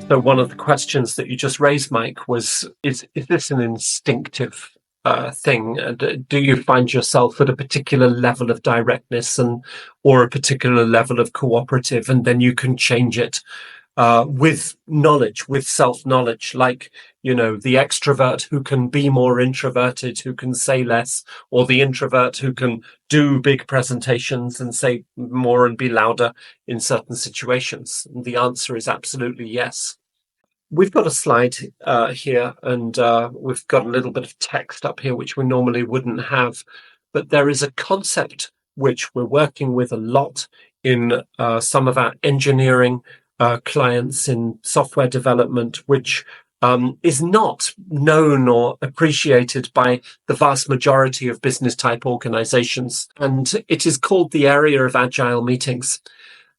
So one of the questions that you just raised, Mike, was, is this an instinctive thing? And do you find yourself at a particular level of directness or a particular level of cooperative, and then you can change it with knowledge, with self-knowledge, like, the extrovert who can be more introverted, who can say less, or the introvert who can do big presentations and say more and be louder in certain situations? And the answer is absolutely yes. We've got a slide here, and we've got a little bit of text up here, which we normally wouldn't have. But there is a concept which we're working with a lot in some of our engineering clients in software development, which is not known or appreciated by the vast majority of business type organizations. And it is called the area of agile meetings.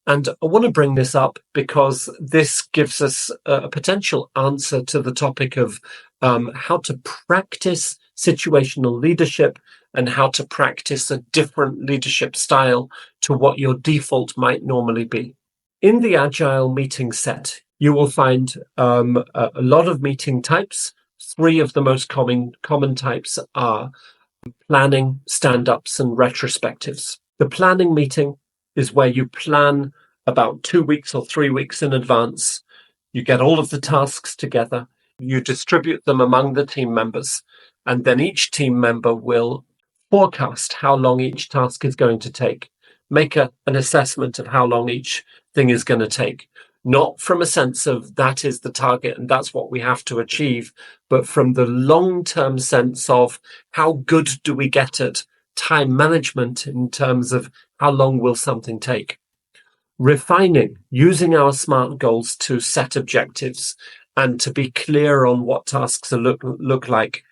And I want to bring this up because this gives us a potential answer to the topic of how to practice situational leadership and how to practice a different leadership style to what your default might normally be. In the Agile meeting set, you will find a lot of meeting types. Three of the most common types are planning, stand-ups, and retrospectives. The planning meeting is where you plan about 2 weeks or 3 weeks in advance. You get all of the tasks together, you distribute them among the team members, and then each team member will forecast how long each task is going to take, make an assessment of how long each thing is going to take, not from a sense of that is the target and that's what we have to achieve, but from the long-term sense of how good do we get at time management in terms of how long will something take. Refining, using our SMART goals to set objectives and to be clear on what tasks look like,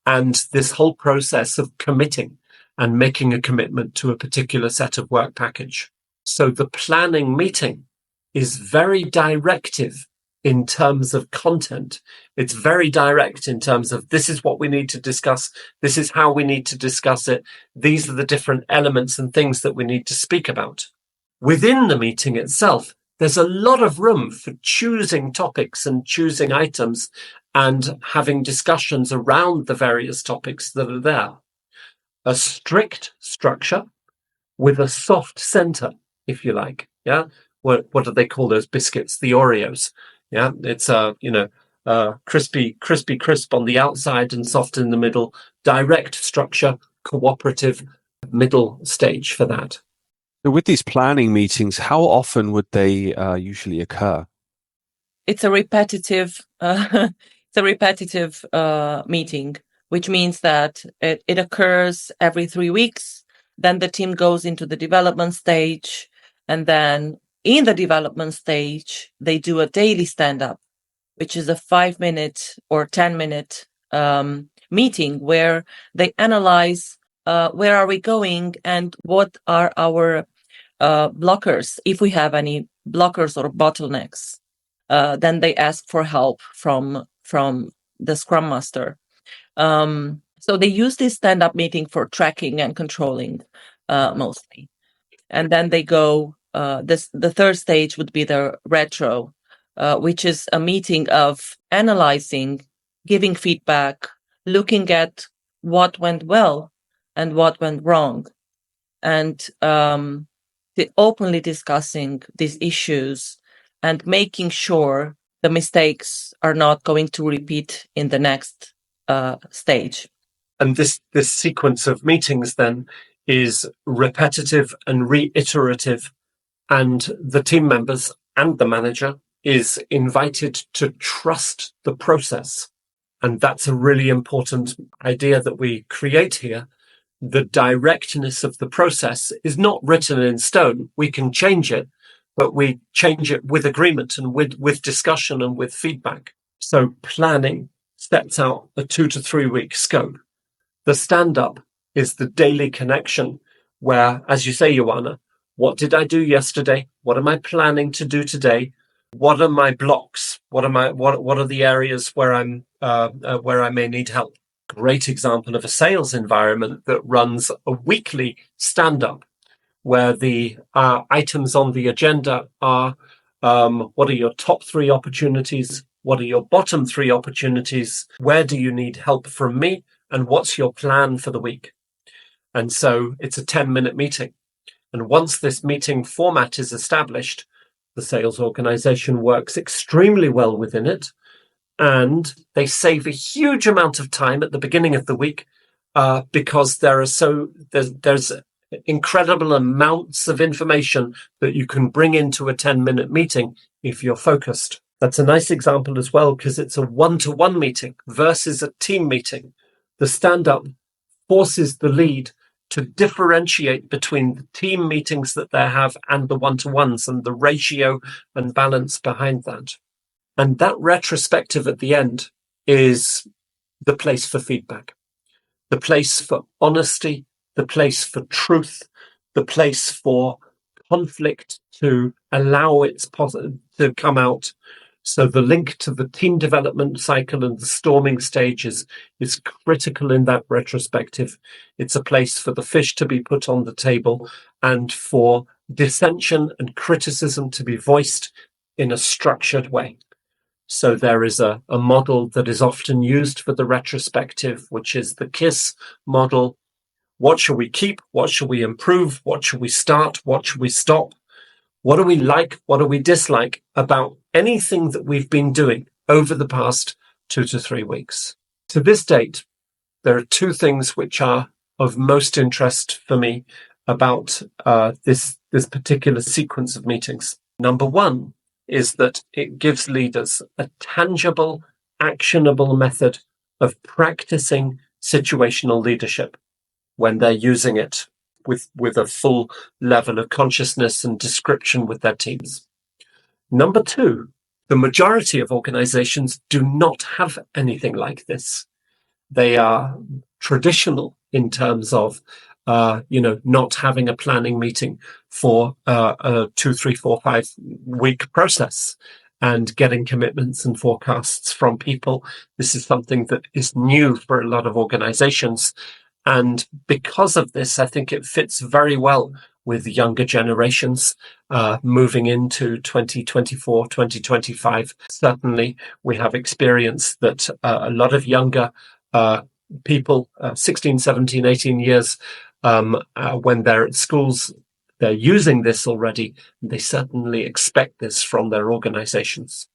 and this whole process of committing and making a commitment to a particular set of work package. So the planning meeting is very directive in terms of content. It's very direct in terms of this is what we need to discuss. This is how we need to discuss it. These are the different elements and things that we need to speak about. Within the meeting itself, there's a lot of room for choosing topics and choosing items and having discussions around the various topics that are there. A strict structure with a soft center, if you like. Yeah. What do they call those biscuits? The Oreos. Yeah. It's crispy crisp on the outside and soft in the middle. Direct structure, cooperative middle stage for that. So with these planning meetings, how often would they usually occur? It's a repetitive meeting, which means that it occurs every 3 weeks. Then the team goes into the development stage, and then in the development stage, they do a daily stand-up, which is a 5-minute or 10-minute meeting where they analyze where are we going and what are our blockers, if we have any blockers or bottlenecks. Then they ask for help from the Scrum Master. So they use this stand-up meeting for tracking and controlling mostly. And then they go, the third stage would be the retro, which is a meeting of analyzing, giving feedback, looking at what went well and what went wrong, and openly discussing these issues and making sure the mistakes are not going to repeat in the next stage. And this sequence of meetings then is repetitive and reiterative, and the team members and the manager is invited to trust the process. And that's a really important idea that we create here. The directness of the process is not written in stone. We can change it, but we change it with agreement and with discussion and with feedback. So planning sets out a 2 to 3 week scope. The stand-up is the daily connection where, as you say, Joanna, what did I do yesterday? What am I planning to do today? What are my blocks? What are the areas where where I may need help? Great example of a sales environment that runs a weekly stand-up where the items on the agenda are What are your top 3 opportunities? What are your bottom 3 opportunities? Where do you need help from me? And what's your plan for the week? And so it's a 10-minute meeting. And once this meeting format is established, the sales organization works extremely well within it. And they save a huge amount of time at the beginning of the week because there's incredible amounts of information that you can bring into a 10-minute meeting if you're focused. That's a nice example as well, because it's a one-to-one meeting versus a team meeting. The stand-up forces the lead to differentiate between the team meetings that they have and the one-to-ones, and the ratio and balance behind that. And that retrospective at the end is the place for feedback, the place for honesty, the place for truth, the place for conflict to allow its to come out. So the link to the team development cycle and the storming stages is critical in that retrospective. It's a place for the fish to be put on the table and for dissension and criticism to be voiced in a structured way. So there is a model that is often used for the retrospective, which is the KISS model. What should we keep? What should we improve? What should we start? What should we stop? What do we like? What do we dislike about anything that we've been doing over the past 2 to 3 weeks? To this date, there are 2 things which are of most interest for me about this particular sequence of meetings. Number 1 is that it gives leaders a tangible, actionable method of practicing situational leadership when they're using it with a full level of consciousness and description with their teams. Number 2, the majority of organizations do not have anything like this. They are traditional in terms of not having a planning meeting for a 2, 3, 4, 5 week process and getting commitments and forecasts from people. This is something that is new for a lot of organizations. And because of this, I think it fits very well with younger generations moving into 2024, 2025. Certainly, we have experience that a lot of younger people, 16, 17, 18 years, when they're at schools, they're using this already. They certainly expect this from their organizations.